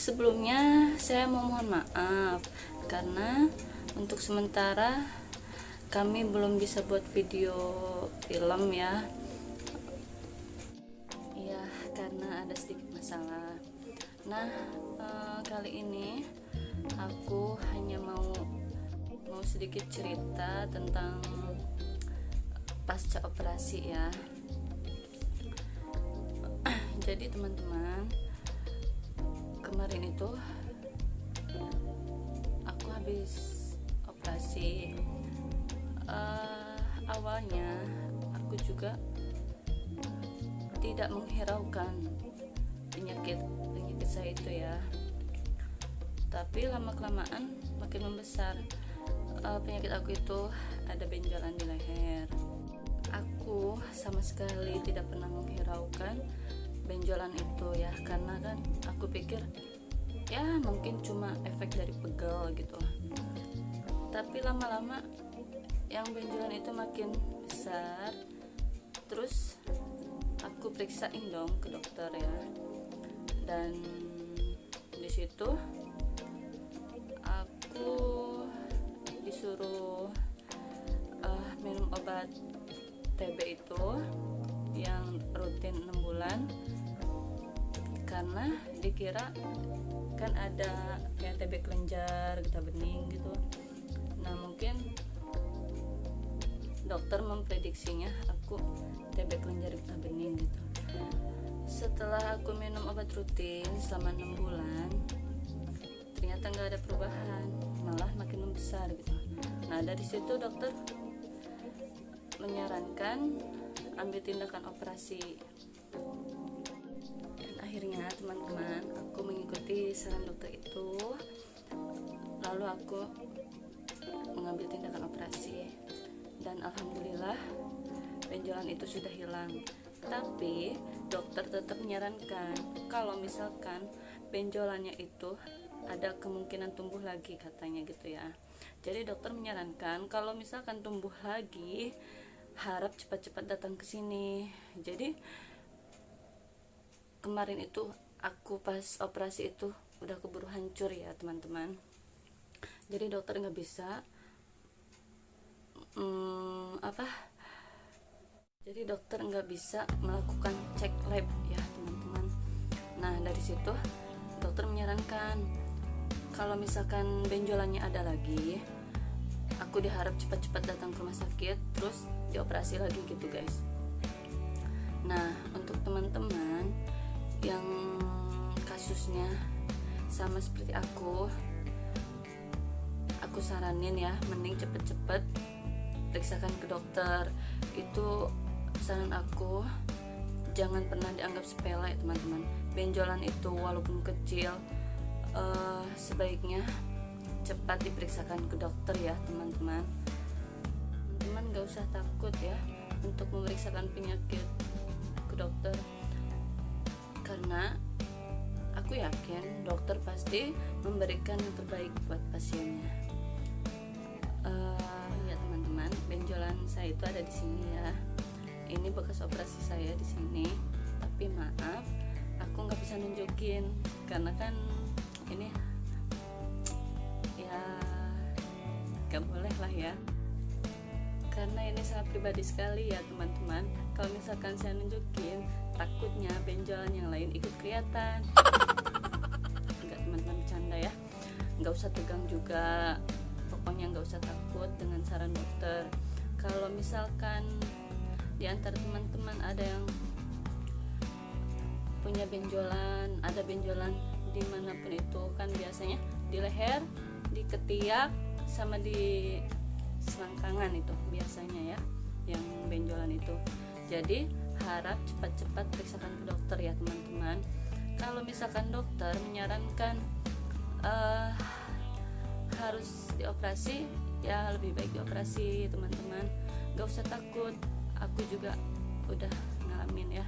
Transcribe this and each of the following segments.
Sebelumnya saya mau mohon maaf karena untuk sementara kami belum bisa buat video film ya. Iya, karena ada sedikit masalah. Nah, kali ini aku hanya mau sedikit cerita tentang pasca operasi ya. Jadi teman-teman, kemarin itu aku habis operasi. Awalnya aku juga tidak menghiraukan penyakit saya itu ya, tapi lama kelamaan makin membesar. Penyakit aku itu ada benjolan di leher. Aku sama sekali tidak pernah menghiraukan benjolan itu ya, karena kan aku pikir ya mungkin cuma efek dari pegel gitu. Tapi lama-lama yang benjolan itu makin besar. Terus aku periksain dong ke dokter ya, dan di situ aku disuruh minum obat TB itu yang rutin 6 bulan, karena dikira kan ada kayak TB kelenjar, getah bening gitu. Nah, mungkin dokter memprediksinya aku TB kelenjar getah bening gitu. Setelah aku minum obat rutin selama 6 bulan, ternyata nggak ada perubahan, malah makin membesar gitu. Nah, dari situ dokter menyarankan ambil tindakan operasi. Dan akhirnya teman-teman, aku mengikuti saran dokter itu. Lalu aku mengambil tindakan operasi, dan alhamdulillah benjolan itu sudah hilang. Tapi dokter tetap menyarankan kalau misalkan benjolannya itu ada kemungkinan tumbuh lagi, katanya gitu ya. Jadi dokter menyarankan kalau misalkan tumbuh lagi, harap cepat-cepat datang ke sini. Jadi kemarin itu aku pas operasi itu udah keburu hancur ya teman-teman. Jadi dokter nggak bisa jadi dokter nggak bisa melakukan cek lab ya teman-teman. Nah, dari situ dokter menyarankan kalau misalkan benjolannya ada lagi, aku diharap cepat-cepat datang ke rumah sakit terus dioperasi lagi gitu guys. Nah, untuk teman-teman yang kasusnya sama seperti aku saranin ya, mending cepet-cepet periksakan ke dokter. Itu saran aku, jangan pernah dianggap sepele teman-teman. Benjolan itu walaupun kecil, sebaiknya cepat diperiksakan ke dokter ya teman-teman. Teman-teman gak usah takut ya untuk memeriksakan penyakit ke dokter, karena aku yakin dokter pasti memberikan yang terbaik buat pasiennya. Ya teman-teman, benjolan saya itu ada di sini ya. Ini bekas operasi saya di sini. Tapi maaf, aku nggak bisa nunjukin karena kan ini ya nggak boleh lah ya. Karena ini sangat pribadi sekali ya teman-teman. Kalau misalkan saya nunjukin, takutnya benjolan yang lain ikut kelihatan. Enggak teman-teman, bercanda ya. Nggak usah tegang juga. Pokoknya nggak usah takut dengan saran dokter. Kalau misalkan di antara teman-teman ada yang punya benjolan, ada benjolan dimanapun itu, kan biasanya di leher, di ketiak, sama di selangkangan itu biasanya ya yang benjolan itu. Jadi harap cepat-cepat periksakan ke dokter ya teman-teman. Kalau misalkan dokter menyarankan harus dioperasi, ya lebih baik dioperasi teman-teman. Gak usah takut, aku juga udah ngalamin ya.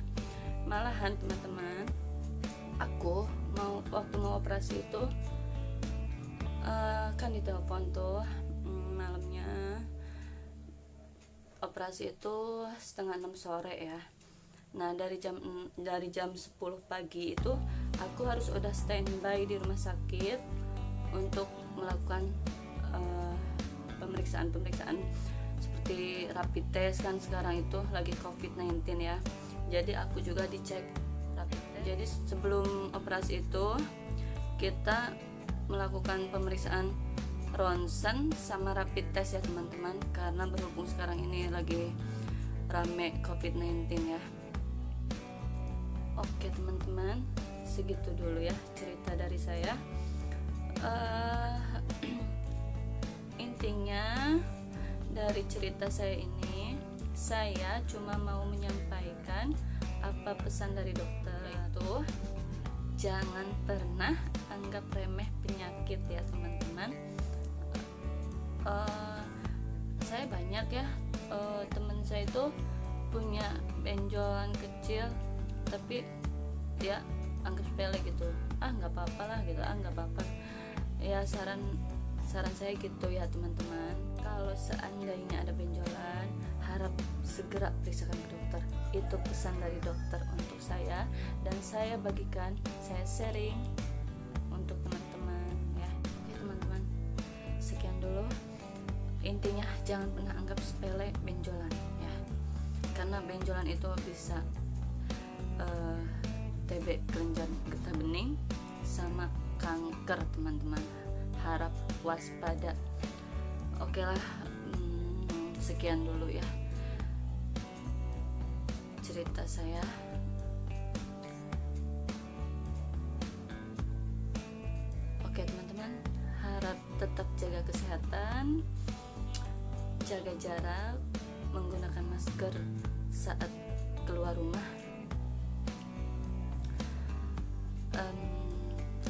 Malahan teman-teman, aku waktu mau operasi itu kan ditelepon tuh malamnya. Operasi itu 5:30 sore ya. Nah, dari jam 10 pagi itu aku harus udah standby di rumah sakit untuk melakukan pemeriksaan seperti rapid test, kan sekarang itu lagi COVID-19 ya. Jadi aku juga dicek rapid test. Jadi sebelum operasi itu kita melakukan pemeriksaan ronsen sama rapid test ya teman-teman, karena berhubung sekarang ini lagi rame COVID-19 ya. Oke teman-teman, segitu dulu ya cerita dari saya. Intinya dari cerita saya ini, saya cuma mau menyampaikan apa pesan dari dokter itu, jangan pernah anggap remeh penyakit ya teman-teman. Saya banyak ya teman saya itu punya benjolan kecil tapi dia anggap sepele gitu, nggak apa-apa lah gitu, nggak apa-apa ya. Saran saya gitu ya teman-teman, kalau seandainya ada benjolan harap segera periksakan ke dokter. Itu pesan dari dokter untuk saya, dan saya bagikan, saya sharing untuk teman-teman ya. Oke teman-teman, sekian dulu. Intinya jangan pernah anggap sepele benjolan ya, karena benjolan itu bisa TB, kelenjar getah bening, sama kanker teman-teman. Harap waspada. Oke lah, sekian dulu ya cerita saya. Oke teman-teman, harap tetap jaga kesehatan, jaga jarak, menggunakan masker saat keluar rumah,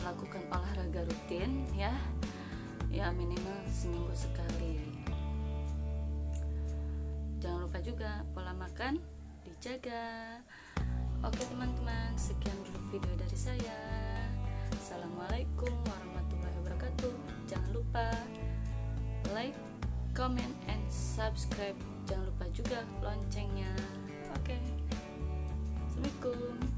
lakukan olahraga rutin ya minimal seminggu sekali. Jangan lupa juga pola makan dijaga. Oke teman-teman, sekian dulu video dari saya. Assalamualaikum warahmatullahi wabarakatuh. Jangan lupa like, comment, and subscribe. Jangan lupa juga loncengnya. Oke, assalamualaikum.